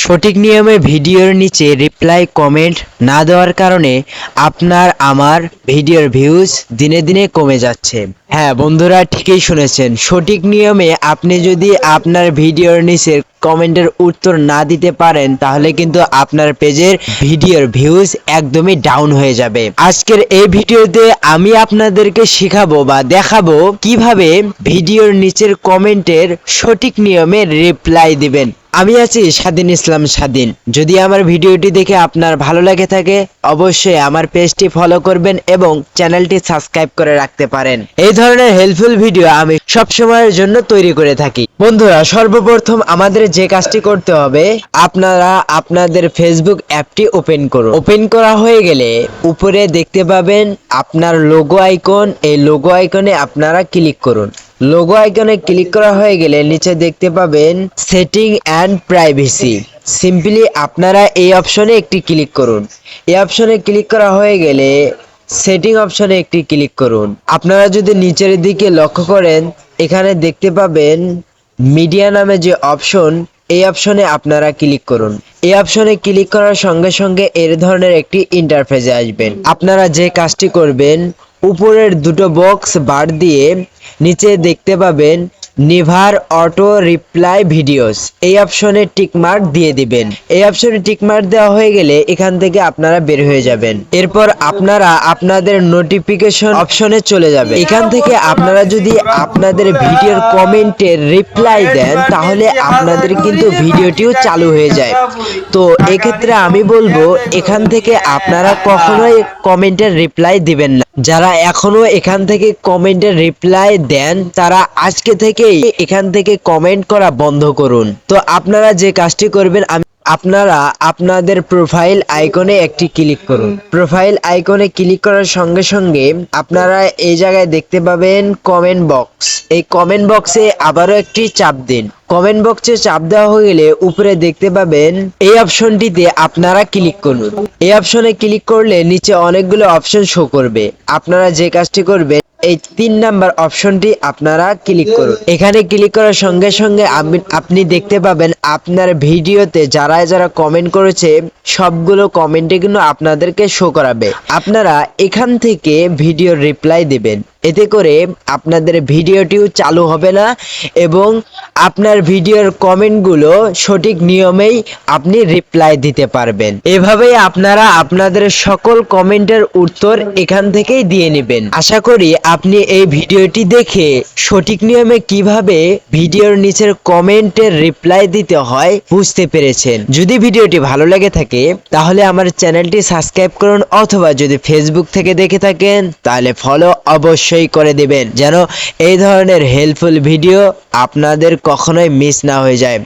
সঠিক নিয়মে ভিডিওর নিচে রিপ্লাই কমেন্ট না দেওয়ার কারণে আপনার আমার ভিডিওর ভিউজ দিনে দিনে কমে যাচ্ছে। হ্যাঁ বন্ধুরা, ঠিকই শুনেছেন। সঠিক নিয়মে আপনি যদি আপনার ভিডিওর নিচে কমেন্টের উত্তর না দিতে পারেন তাহলে কিন্তু আপনার পেজের ভিডিওর ভিউজ একদমই ডাউন হয়ে যাবে। আজকের এই ভিডিওতে আমি আপনাদেরকে শেখাবো বা দেখাবো কিভাবে ভিডিওর নিচের কমেন্টের সঠিক নিয়মে রিপ্লাই দিবেন। আমি আছি স্বাধীন ইসলাম স্বাধীন। যদি আমার ভিডিওটি দেখে আপনার ভালো লাগে থাকে অবশ্যই আমার পেজটি ফলো করবেন এবং চ্যানেলটি সাবস্ক্রাইব করে রাখতে পারেন। এই ধরনের হেল্পফুল ভিডিও আমি সব সময়ের জন্য তৈরি করে থাকি। বন্ধুরা, সর্বপ্রথম আমাদের যে কাজটি করতে হবে, আপনারা আপনাদের ফেসবুক অ্যাপটি ওপেন করুন। ওপেন করা হয়ে গেলে উপরে দেখতে পাবেন আপনার লোগো আইকন। এই লোগো আইকনে আপনারা ক্লিক করুন। লোগো আইকনে ক্লিক করা হয়ে গেলে নিচে দেখতে পাবেন সেটিং অ্যান্ড প্রাইভেসি। সিম্পলি আপনারা এই অপশনে একটি ক্লিক করুন। এই অপশনে ক্লিক করা হয়ে গেলে সেটিং অপশনে একটি ক্লিক করুন। আপনারা যদি নিচের দিকে লক্ষ্য করেন এখানে দেখতে পাবেন মিডিয়া নামে যে অপশন, এই অপশনে আপনারা ক্লিক করুন। এই অপশনে ক্লিক করার সঙ্গে সঙ্গে এর ধরনের একটি ইন্টারফেসে আসবেন। আপনারা যে কাজটি করবেন, উপরের দুটো বক্স বার দিয়ে নিচে দেখতে পাবেন নেভার অটো রিপ্লাই ভিডিওস, এই অপশনে টিকমার্ক দিয়ে দিবেন। এই অপশনে টিকমার্ক দেওয়া হয়ে গেলে এখান থেকে আপনারা বের হয়ে যাবেন। এরপর আপনারা আপনাদের নোটিফিকেশন অপশনে চলে যাবেন। এখান থেকে আপনারা যদি আপনাদের ভিডিওর কমেন্টের রিপ্লাই দেন তাহলে আপনাদের কিন্তু ভিডিওটিও চালু হয়ে যায়। তো এক্ষেত্রে আমি বলবো এখান থেকে আপনারা কখনোই কমেন্টের রিপ্লাই দিবেন না। যারা এখনো এখান থেকে কমেন্টের রিপ্লাই দেন তারা আজকে থেকেই এখান থেকে কমেন্ট করা বন্ধ করুন। তো আপনারা যে কাজটি করবেন, আপনারা আপনাদের প্রোফাইল আইকনে একটি ক্লিক করুন। প্রোফাইল আইকনে ক্লিক করার সঙ্গে সঙ্গে আপনারা এই জায়গায় দেখতে পাবেন কমেন্ট বক্স। এই কমেন্ট বক্সে আবারও একটি চাপ দিন। কমেন্ট বক্সে চাপ দেওয়া হয়ে গেলে উপরে দেখতে পাবেন এই অপশনটিতে আপনারা ক্লিক করুন। এই অপশনে ক্লিক করলে নিচে অনেকগুলো অপশন শো করবে। আপনারা যে কাজটি করবেন এই 3 নাম্বার অপশনটি আপনারা ক্লিক করুন। এখানে ক্লিক করার সঙ্গে সঙ্গে আপনি দেখতে পাবেন আপনার ভিডিওতে যারা যারা কমেন্ট করেছে সবগুলো কমেন্টে কিন্তু আপনাদেরকে শো করাবে। আপনারা এখান থেকে ভিডিওর রিপ্লাই দিবেন। এতে করে আপনাদের ভিডিওটিও চালু হবে না এবং আপনার ভিডিওর কমেন্টগুলো সঠিক নিয়মেই আপনি রিপ্লাই দিতে পারবেন। এভাবেই আপনারা আপনাদের সকল কমেন্টের উত্তর এখান থেকেই দিয়ে নেবেন। আশা করি আপনি এই ভিডিওটি দেখে সঠিক নিয়মে কিভাবে ভিডিওর নিচের কমেন্টের রিপ্লাই দিতে হয় বুঝতে পেরেছেন। যদি ভিডিওটি ভালো লেগে থাকে তাহলে আমার চ্যানেলটি সাবস্ক্রাইব করুন, অথবা যদি ফেসবুক থেকে দেখে থাকেন তাহলে ফলো অবশ্যই করে দিবেন যেন এই ধরনের হেল্পফুল ভিডিও আপনাদের কখনোই মিস না হয়ে যায়।